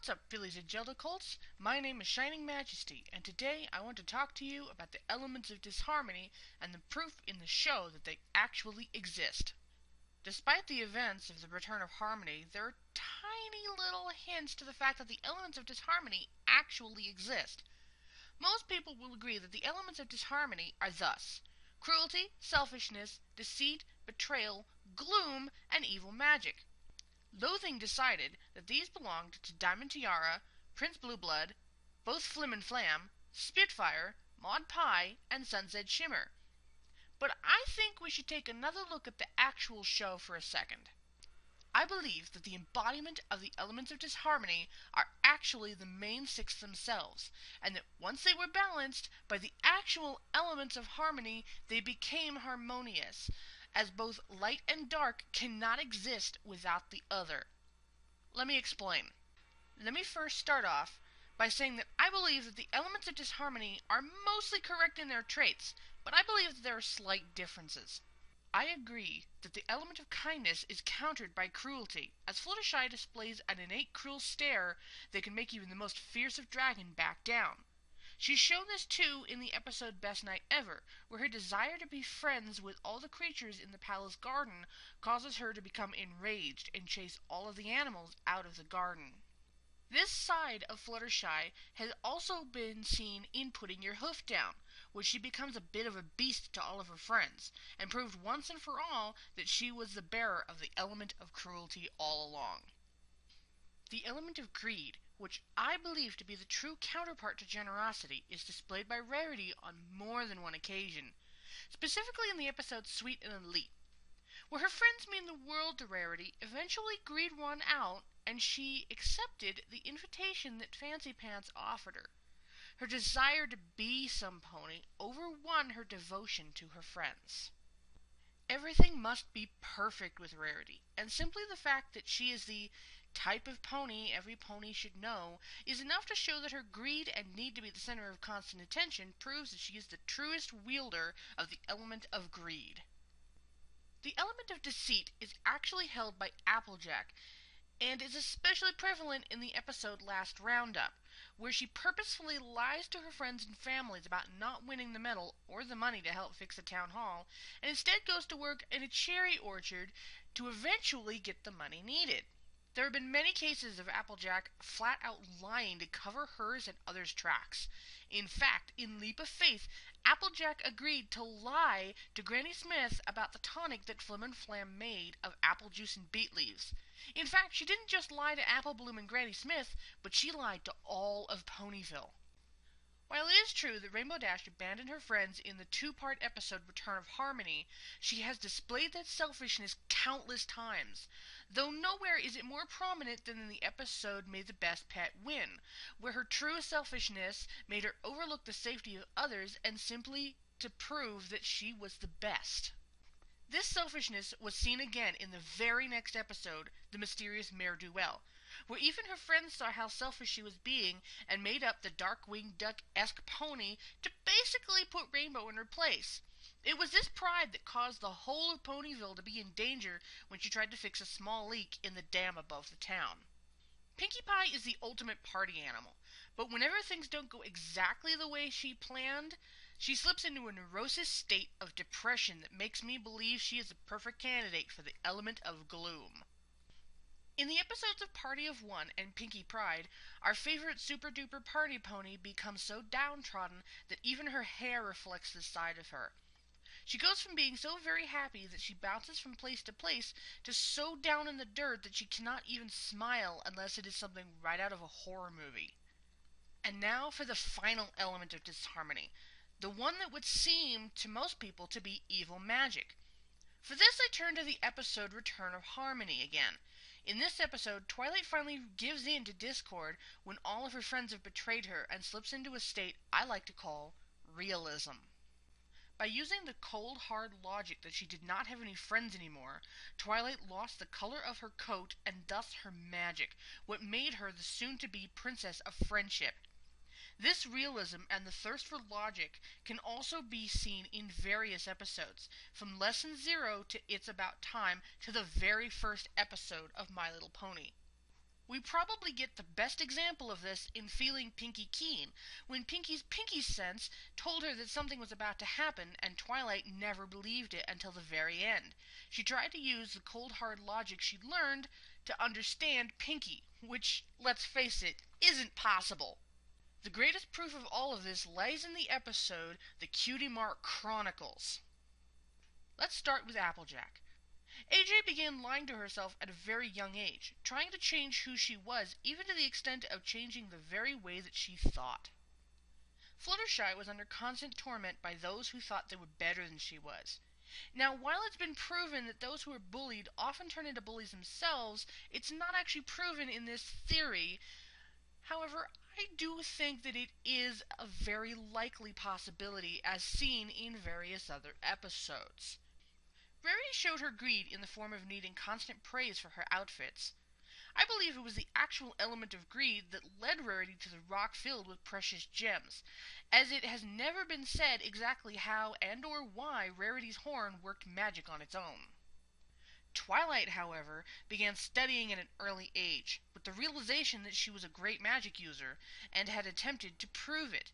What's up, Phillies and Jellicolts? My name is Shining Majesty, and today I want to talk to you about the elements of disharmony and the proof in the show that they actually exist. Despite the events of the Return of Harmony, there are tiny little hints to the fact that the elements of disharmony actually exist. Most people will agree that the elements of disharmony are thus: cruelty, selfishness, deceit, betrayal, gloom, and evil magic. Loathing decided that these belonged to Diamond Tiara, Prince Blueblood, both Flim and Flam, Spitfire, Maud Pie, and Sunset Shimmer. But I think we should take another look at the actual show for a second. I believe that the embodiment of the elements of disharmony are actually the main six themselves, and that once they were balanced by the actual elements of harmony, they became harmonious, as both light and dark cannot exist without the other. Let me explain. Let me first start off by saying that I believe that the elements of disharmony are mostly correct in their traits, but I believe that there are slight differences. I agree that the element of kindness is countered by cruelty, as Fluttershy displays an innate cruel stare that can make even the most fierce of dragon back down. She's shown this too in the episode Best Night Ever, where her desire to be friends with all the creatures in the palace garden causes her to become enraged and chase all of the animals out of the garden. This side of Fluttershy has also been seen in Putting Your Hoof Down, where she becomes a bit of a beast to all of her friends, and proved once and for all that she was the bearer of the element of cruelty all along. The element of greed, which I believe to be the true counterpart to generosity, is displayed by Rarity on more than one occasion, specifically in the episode Sweet and Elite. Where her friends mean the world to Rarity, eventually greed won out, and she accepted the invitation that Fancy Pants offered her. Her desire to be some pony overwon her devotion to her friends. Everything must be perfect with Rarity, and simply the fact that she is the type of pony every pony should know is enough to show that her greed and need to be the center of constant attention proves that she is the truest wielder of the element of greed. The element of deceit is actually held by Applejack, and is especially prevalent in the episode Last Roundup, where she purposefully lies to her friends and families about not winning the medal or the money to help fix the town hall, and instead goes to work in a cherry orchard to eventually get the money needed. There have been many cases of Applejack flat out lying to cover hers and others' tracks. In fact, in Leap of Faith, Applejack agreed to lie to Granny Smith about the tonic that Flim and Flam made of apple juice and beet leaves. In fact, she didn't just lie to Apple Bloom and Granny Smith, but she lied to all of Ponyville. While it is true that Rainbow Dash abandoned her friends in the two-part episode Return of Harmony, she has displayed that selfishness countless times, though nowhere is it more prominent than in the episode May the Best Pet Win, where her true selfishness made her overlook the safety of others and simply to prove that she was the best. This selfishness was seen again in the very next episode, The Mysterious Mare Duel, where even her friends saw how selfish she was being and made up the Darkwing Duck-esque pony to basically put Rainbow in her place. It was this pride that caused the whole of Ponyville to be in danger when she tried to fix a small leak in the dam above the town. Pinkie Pie is the ultimate party animal, but whenever things don't go exactly the way she planned, she slips into a neurosis state of depression that makes me believe she is the perfect candidate for the element of gloom. In the episodes of Party of One and Pinkie Pride, our favorite super-duper party pony becomes so downtrodden that even her hair reflects this side of her. She goes from being so very happy that she bounces from place to place to so down in the dirt that she cannot even smile unless it is something right out of a horror movie. And now for the final element of disharmony, the one that would seem to most people to be evil magic. For this I turn to the episode Return of Harmony again. In this episode, Twilight finally gives in to discord when all of her friends have betrayed her and slips into a state I like to call realism. By using the cold, hard logic that she did not have any friends anymore, Twilight lost the color of her coat and thus her magic, what made her the soon-to-be Princess of Friendship. This realism and the thirst for logic can also be seen in various episodes, from Lesson 0 to It's About Time to the very first episode of My Little Pony. We probably get the best example of this in Feeling Pinky Keen, when Pinky's pinky sense told her that something was about to happen, and Twilight never believed it until the very end. She tried to use the cold hard logic she'd learned to understand Pinky, which, let's face it, isn't possible. The greatest proof of all of this lies in the episode The Cutie Mark Chronicles. Let's start with Applejack. AJ began lying to herself at a very young age, trying to change who she was, even to the extent of changing the very way that she thought. Fluttershy was under constant torment by those who thought they were better than she was. Now, while it's been proven that those who are bullied often turn into bullies themselves, it's not actually proven in this theory. However, I do think that it is a very likely possibility, as seen in various other episodes. Rarity showed her greed in the form of needing constant praise for her outfits. I believe it was the actual element of greed that led Rarity to the rock filled with precious gems, as it has never been said exactly how and or why Rarity's horn worked magic on its own. Twilight, however, began studying at an early age, with the realization that she was a great magic user, and had attempted to prove it.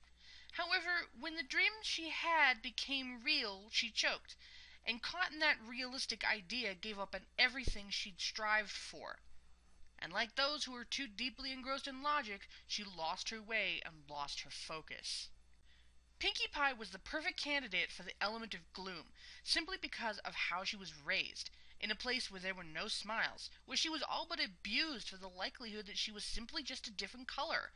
However, when the dream she had became real, she choked, and caught in that realistic idea gave up on everything she'd strived for. And like those who were too deeply engrossed in logic, she lost her way and lost her focus. Pinkie Pie was the perfect candidate for the element of gloom, simply because of how she was raised, in a place where there were no smiles, where she was all but abused for the likelihood that she was simply just a different color.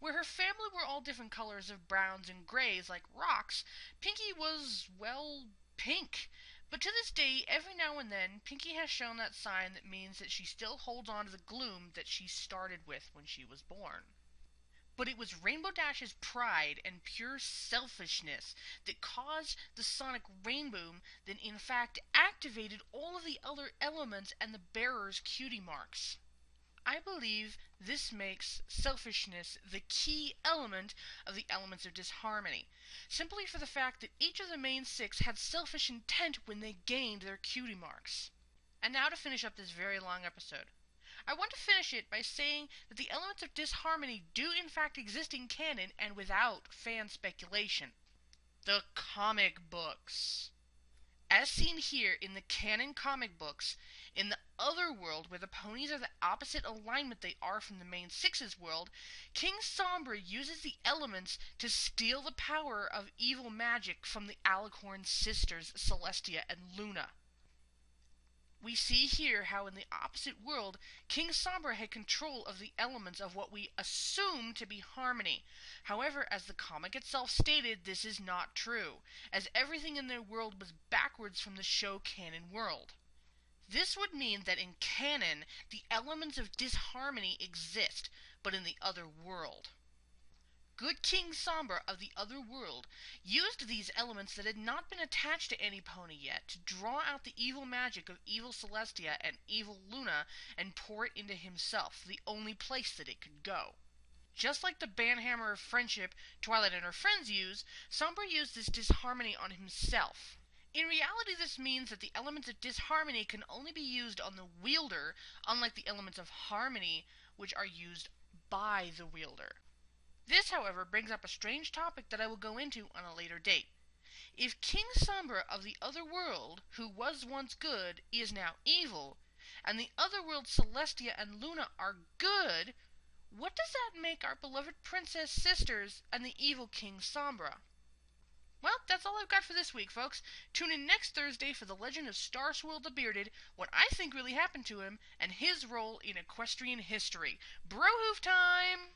Where her family were all different colors of browns and grays like rocks, Pinkie was, well, pink. But to this day, every now and then, Pinkie has shown that sign that means that she still holds on to the gloom that she started with when she was born. But it was Rainbow Dash's pride and pure selfishness that caused the sonic rainbow that in fact activated all of the other elements and the bearer's cutie marks. I believe this makes selfishness the key element of the elements of disharmony, simply for the fact that each of the main six had selfish intent when they gained their cutie marks. And now to finish up this very long episode. I want to finish it by saying that the elements of disharmony do in fact exist in canon and without fan speculation. The comic books. As seen here in the canon comic books, in the other world where the ponies are the opposite alignment they are from the main six's world, King Sombra uses the elements to steal the power of evil magic from the Alicorn sisters Celestia and Luna. We see here how in the opposite world, King Sombra had control of the elements of what we assume to be harmony. However, as the comic itself stated, this is not true, as everything in their world was backwards from the show canon world. This would mean that in canon, the elements of disharmony exist, but in the other world. Good King Sombra of the other world used these elements that had not been attached to any pony yet to draw out the evil magic of evil Celestia and evil Luna and pour it into himself, the only place that it could go. Just like the banhammer of friendship Twilight and her friends use, Sombra used this disharmony on himself. In reality, this means that the elements of disharmony can only be used on the wielder, unlike the elements of harmony, which are used by the wielder. This, however, brings up a strange topic that I will go into on a later date. If King Sombra of the other world, who was once good, is now evil, and the other world Celestia and Luna are good, what does that make our beloved princess sisters and the evil King Sombra? Well, that's all I've got for this week, folks. Tune in next Thursday for the legend of Star Swirl the Bearded, what I think really happened to him, and his role in equestrian history. Bro-hoof time!